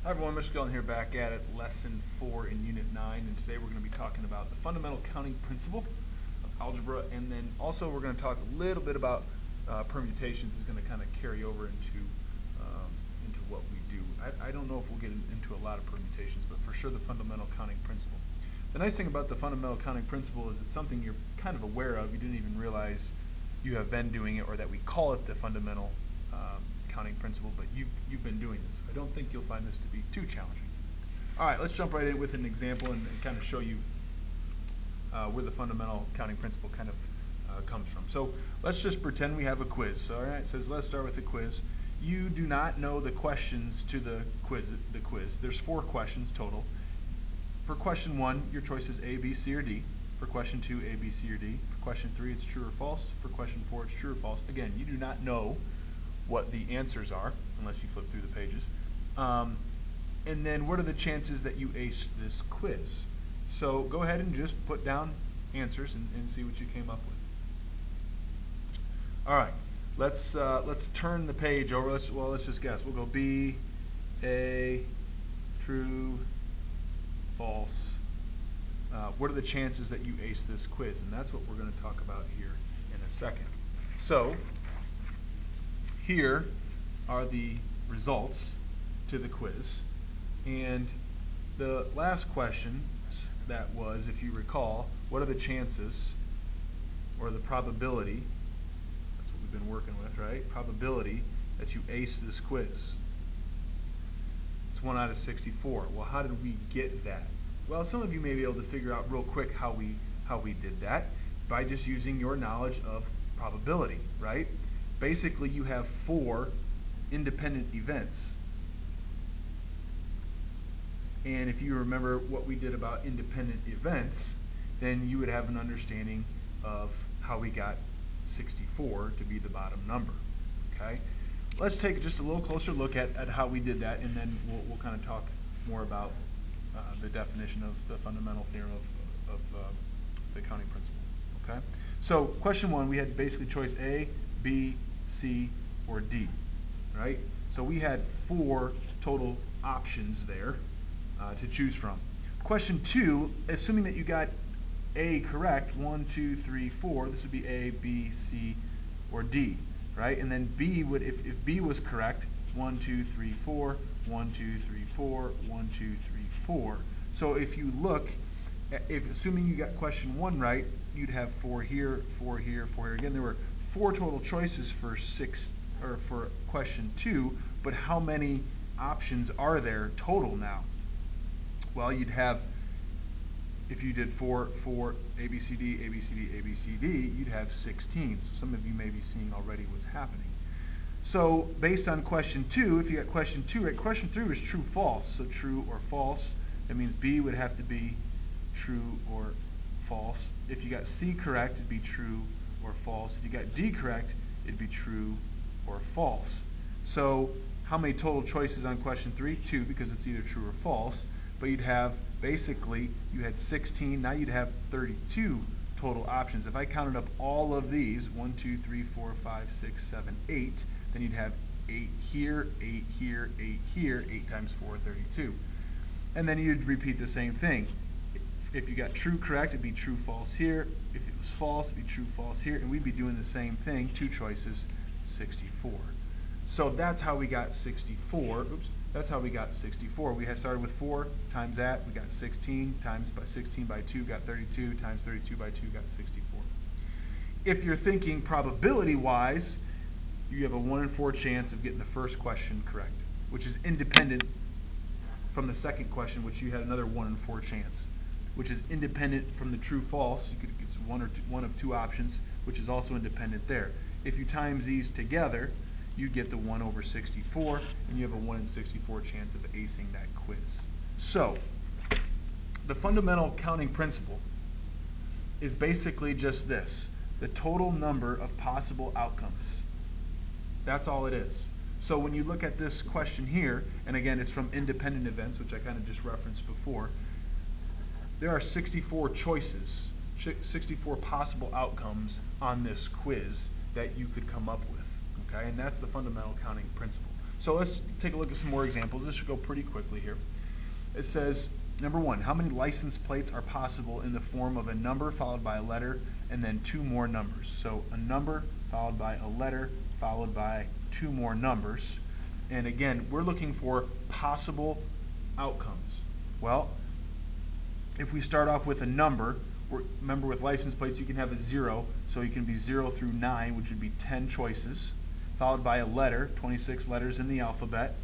Hi everyone, Mr. Gillen here back at it, lesson 4 in unit 9, and today we're going to be talking about the fundamental counting principle of algebra, and then also we're going to talk a little bit about permutations. Is going to kind of carry over into what we do. I don't know if we'll get into a lot of permutations, but for sure the fundamental counting principle. The nice thing about the fundamental counting principle is it's something you're kind of aware of. You didn't even realize you have been doing it, or that we call it the fundamental counting principle, but you've been doing this. I don't think you'll find this to be too challenging. All right, let's jump right in with an example and kind of show you where the fundamental counting principle kind of comes from. So let's just pretend we have a quiz. All right, it says let's start with the quiz. You do not know the questions to the quiz. There's 4 questions total. For question 1, your choice is A, B, C, or D. For question 2, A, B, C, or D. For question 3, it's true or false. For question 4, it's true or false. Again, you do not know what the answers are unless you flip through the pages. And then what are the chances that you ace this quiz? So go ahead and just put down answers and see what you came up with. All right, let's turn the page over. Let's just guess. We'll go B, A, true, false. What are the chances that you ace this quiz? And that's what we're going to talk about here in a second. So here are the results to the quiz. And the last question that was, if you recall, what are the chances or the probability, that's what we've been working with, right? Probability that you ace this quiz. It's 1 out of 64. Well, how did we get that? Well, some of you may be able to figure out real quick how we did that by just using your knowledge of probability, right? Basically, you have 4 independent events. And if you remember what we did about independent events, then you would have an understanding of how we got 64 to be the bottom number. Okay? Let's take just a little closer look at how we did that, and then we'll kind of talk more about the definition of the fundamental theorem of the counting principle. Okay? So question 1, we had basically choice A, B, C, or D, right? So we had 4 total options there to choose from. Question 2, assuming that you got A correct, 1, 2, 3, 4, this would be A, B, C, or D, right? And then B would, if B was correct, 1, 2, 3, 4, 1, 2, 3, 4, 1, 2, 3, 4. So if you look, assuming you got question 1 right, you'd have 4 here, 4 here, 4 here. Again, there were 4 total choices for question 2, but how many options are there total now? Well, you'd have, if you did 4, A, B, C, D, A, B, C, D, A, B, C, D, you'd have 16. So some of you may be seeing already what's happening. So based on question 2, if you got question 2 right, question 3 was true, false. So true or false, that means B would have to be true or false. If you got C correct, it'd be true or false. If you got D correct, it'd be true or false. So how many total choices on question 3? 2, because it's either true or false. But you'd have, basically, you had 16, now you'd have 32 total options. If I counted up all of these, 1, 2, 3, 4, 5, 6, 7, 8, then you'd have 8 here, 8 here, 8 here, 8 times 4, 32. And then you'd repeat the same thing. If you got true correct, it'd be true, false here. If it was false, it'd be true, false here. And we'd be doing the same thing, 2 choices, 64. So that's how we got 64. Oops, that's how we got 64. We had started with 4 times that, we got 16 times by 16 by 2, got 32 times 32 by 2, got 64. If you're thinking probability-wise, you have a 1 in 4 chance of getting the first question correct, which is independent from the second question, which you had another 1 in 4 chance, which is independent from the true false. You could get one of 2 options, which is also independent there. If you times these together, you get the 1 over 64, and you have a 1 in 64 chance of acing that quiz. So the fundamental counting principle is basically just this: the total number of possible outcomes. That's all it is. So when you look at this question here, and again, it's from independent events, which I kind of just referenced before, there are 64 choices, 64 possible outcomes on this quiz that you could come up with, okay? And that's the fundamental counting principle. So let's take a look at some more examples. This should go pretty quickly here. It says, number 1, how many license plates are possible in the form of a number followed by a letter and then 2 more numbers? So a number followed by a letter followed by 2 more numbers. And again, we're looking for possible outcomes. Well, if we start off with a number, remember with license plates you can have a 0, so you can be 0 through 9, which would be 10 choices, followed by a letter, 26 letters in the alphabet,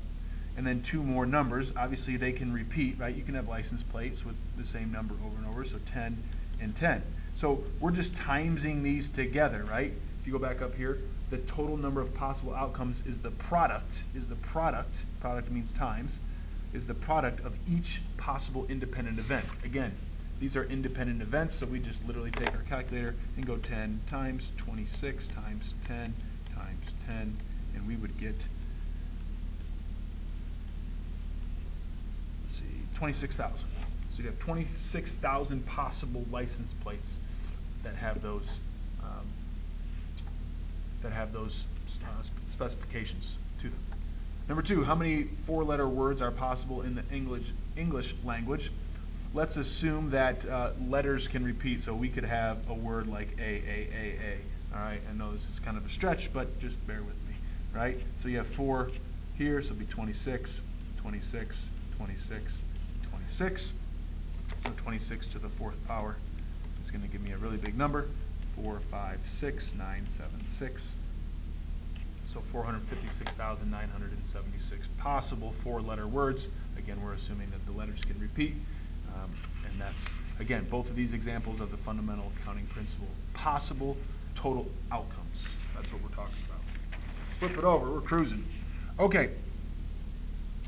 and then 2 more numbers. Obviously they can repeat, right? You can have license plates with the same number over and over, so 10 and 10. So we're just timesing these together, right? If you go back up here, the total number of possible outcomes is the product, product means times, is the product of each possible independent event. Again, these are independent events, so we just literally take our calculator and go 10 times 26 times 10 times 10, and we would get, let's see, 26,000. So you have 26,000 possible license plates that have those specifications to them. Number 2, how many 4-letter words are possible in the English language? Let's assume that letters can repeat, so we could have a word like A. All right, I know this is kind of a stretch, but just bear with me, right? So you have 4 here, so it'll be 26, 26, 26, 26. So 26 to the 4th power is going to give me a really big number. 4, 5, 6, 9, 7, 6. So 456,976 possible 4-letter words. Again, we're assuming that the letters can repeat. And that's, again, both of these examples of the fundamental accounting principle. Possible total outcomes. That's what we're talking about. Let's flip it over. We're cruising. Okay.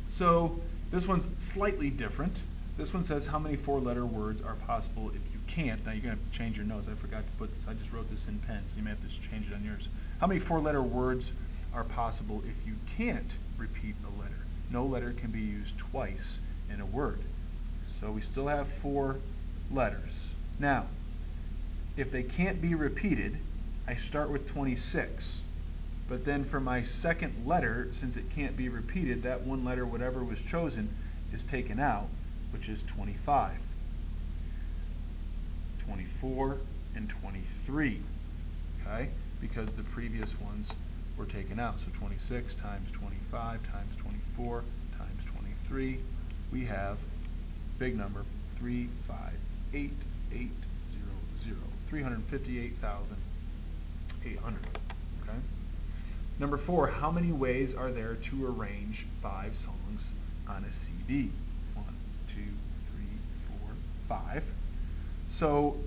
So this one's slightly different. This one says how many 4-letter words are possible if you can't. Now you're going to have to change your notes. I forgot to put this. I just wrote this in pen, so you may have to change it on yours. How many 4-letter words are possible if you can't repeat a letter? No letter can be used twice in a word. So we still have 4 letters. Now, if they can't be repeated, I start with 26. But then for my second letter, since it can't be repeated, that one letter, whatever was chosen, is taken out, which is 25. 24 and 23, okay? Because the previous ones were taken out. So 26 times 25 times 24 times 23, we have big number, 358,800, 358,800, okay? Number 4, how many ways are there to arrange 5 songs on a CD? 1, 2, 3, 4, 5. So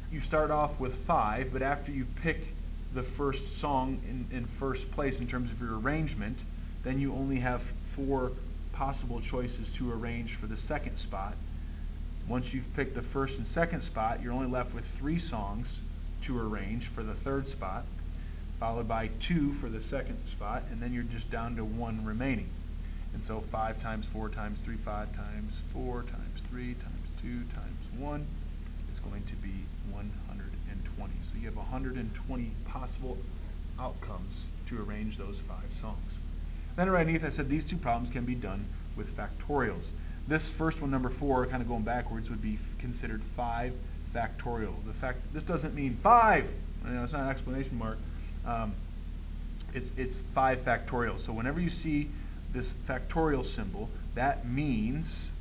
you start off with 5, but after you pick the first song in first place in terms of your arrangement, then you only have 4 possible choices to arrange for the second spot. Once you've picked the first and second spot, you're only left with 3 songs to arrange for the third spot, followed by 2 for the second spot, and then you're just down to 1 remaining. And so 5 times 4 times 3, 5 times 4 times 3 times 2 times 1 is going to be 120. So you have 120 possible outcomes to arrange those 5 songs. Then right underneath I said these 2 problems can be done with factorials. This first one, number 4, kind of going backwards, would be considered 5 factorial. This doesn't mean 5. You know, it's not an exclamation mark. It's 5 factorial. So whenever you see this factorial symbol, that means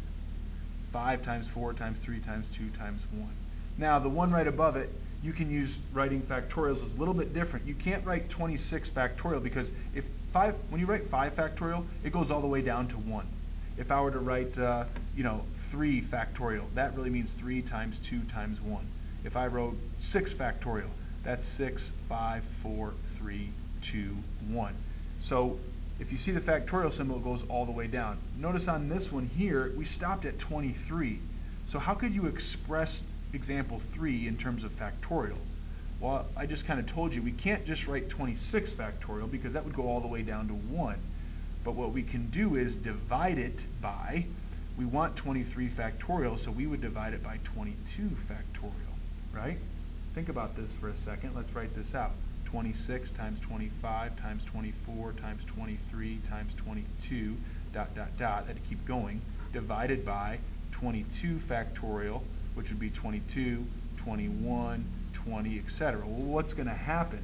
5 times 4 times 3 times 2 times 1. Now the one right above it, you can use writing factorials is a little bit different. You can't write 26 factorial because when you write 5 factorial, it goes all the way down to 1. If I were to write 3 factorial, that really means 3 times 2 times 1. If I wrote 6 factorial, that's 6, 5, 4, 3, 2, 1. So if you see the factorial symbol, it goes all the way down. Notice on this one here, we stopped at 23. So how could you express example 3 in terms of factorial? Well, I just kind of told you we can't just write 26 factorial because that would go all the way down to 1. But what we can do is divide it by, we want 23 factorial, so we would divide it by 22 factorial, right? Think about this for a second. Let's write this out. 26 times 25 times 24 times 23 times 22, dot, dot, dot, I'd keep going, divided by 22 factorial, which would be 22, 21, 20, etc. Well, what's going to happen?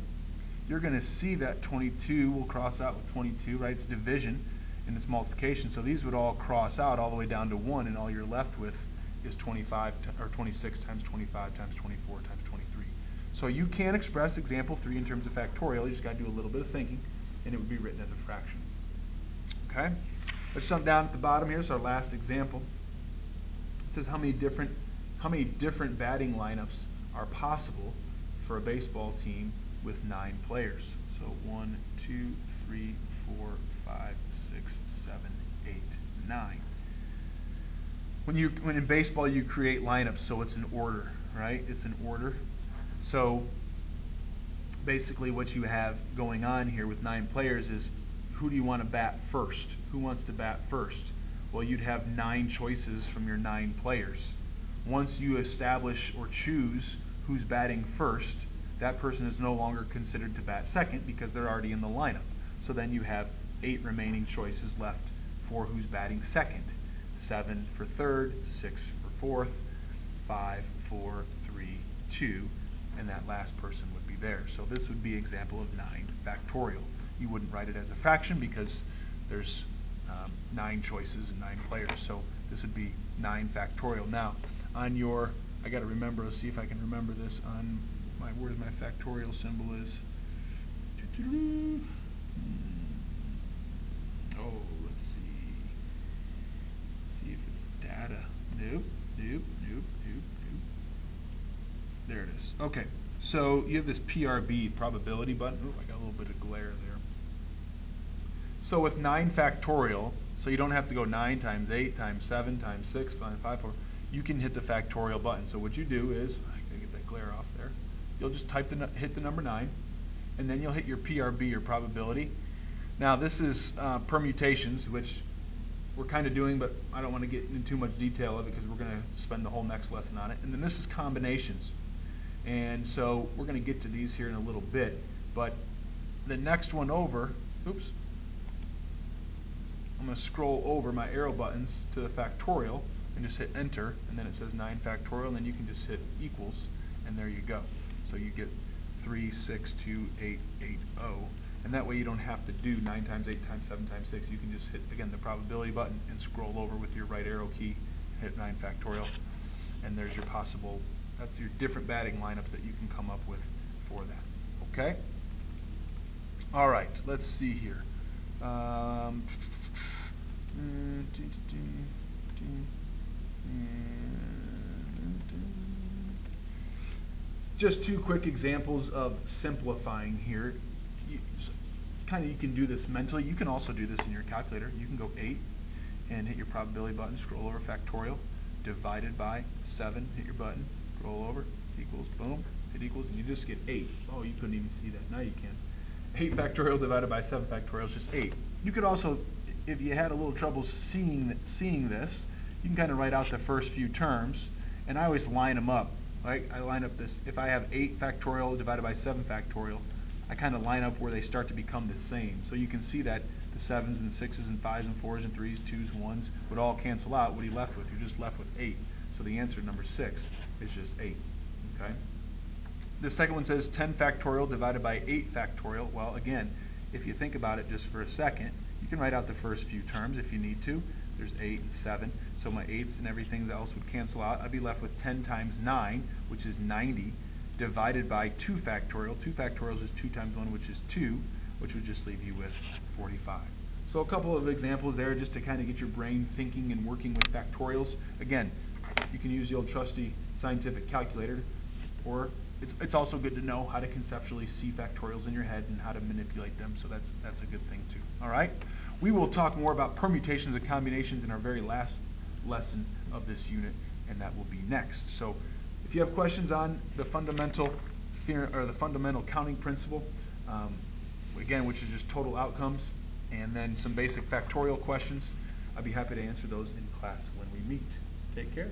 You're going to see that 22 will cross out with 22, right? It's division and it's multiplication. So these would all cross out all the way down to 1, and all you're left with is 25 or 26 times 25 times 24 times 23. So you can express example 3 in terms of factorial. You just got to do a little bit of thinking, and it would be written as a fraction. Okay? Let's jump down at the bottom here. So our last example. It says how many different batting lineups are possible for a baseball team with 9 players. So 1, 2, 3, 4, 5, 6, 7, 8, 9. When in baseball you create lineups, so it's an order, right? It's an order. So basically what you have going on here with 9 players is, who do you want to bat first? Who wants to bat first? Well, you'd have 9 choices from your 9 players. Once you establish or choose who's batting first, that person is no longer considered to bat second because they're already in the lineup. So then you have 8 remaining choices left for who's batting second. 7 for third, 6 for fourth, 5, 4, 3, 2, and that last person would be there. So this would be example of 9 factorial. You wouldn't write it as a fraction because there's 9 choices and 9 players. So this would be 9 factorial. Now, on your, I got to remember, let's see if I can remember this on my, where my factorial symbol is. Oh, let's see. See if it's data. Nope. There it is. Okay, so you have this PRB, probability button. Oh, I got a little bit of glare there. So with 9 factorial, so you don't have to go 9 times 8 times 7 times 6 times 5, 4. You can hit the factorial button. So what you do is, I gotta get that glare off there. You'll just hit the number 9, and then you'll hit your PRB, or probability. Now this is permutations, which we're kind of doing, but I don't want to get into too much detail of it because we're going to spend the whole next lesson on it. And then this is combinations. And so we're going to get to these here in a little bit. But the next one over, oops, I'm going to scroll over my arrow buttons to the factorial and just hit enter, and then it says 9 factorial, and then you can just hit equals, and there you go. So you get 3, 6, 2, 8, 8, 0. And that way you don't have to do 9 times 8 times 7 times 6. You can just hit, again, the probability button and scroll over with your right arrow key, hit 9 factorial, and there's your possible, that's your different batting lineups that you can come up with for that. Okay? All right, let's see here. Just 2 quick examples of simplifying here. You can do this mentally. You can also do this in your calculator. You can go 8 and hit your probability button, scroll over factorial, divided by 7, hit your button, scroll over, equals, boom, hit equals, and you just get 8. Oh, you couldn't even see that. Now you can. 8 factorial divided by 7 factorial is just 8. You could also, if you had a little trouble seeing this, you can kind of write out the first few terms, and I always line them up. Right? I line up this, if I have 8 factorial divided by 7 factorial, I kind of line up where they start to become the same. So you can see that the 7s and 6s and 5s and 4s and 3s, 2s, 1s would all cancel out. What are you left with? You're just left with 8. So the answer, number 6, is just 8. Okay? The second one says 10 factorial divided by 8 factorial. Well, again, if you think about it just for a second, you can write out the first few terms if you need to. There's 8 and 7. So my 8s and everything else would cancel out. I'd be left with 10 times 9, which is 90, divided by 2 factorial. 2 factorial is 2 times 1, which is 2, which would just leave you with 45. So a couple of examples there just to kind of get your brain thinking and working with factorials. Again, you can use the old trusty scientific calculator, or it's also good to know how to conceptually see factorials in your head and how to manipulate them, so that's a good thing too. All right? We will talk more about permutations and combinations in our very last lesson of this unit, and that will be next. So if you have questions on the fundamental theorem, or the fundamental counting principle, again, which is just total outcomes, and then some basic factorial questions, I'd be happy to answer those in class when we meet. Take care.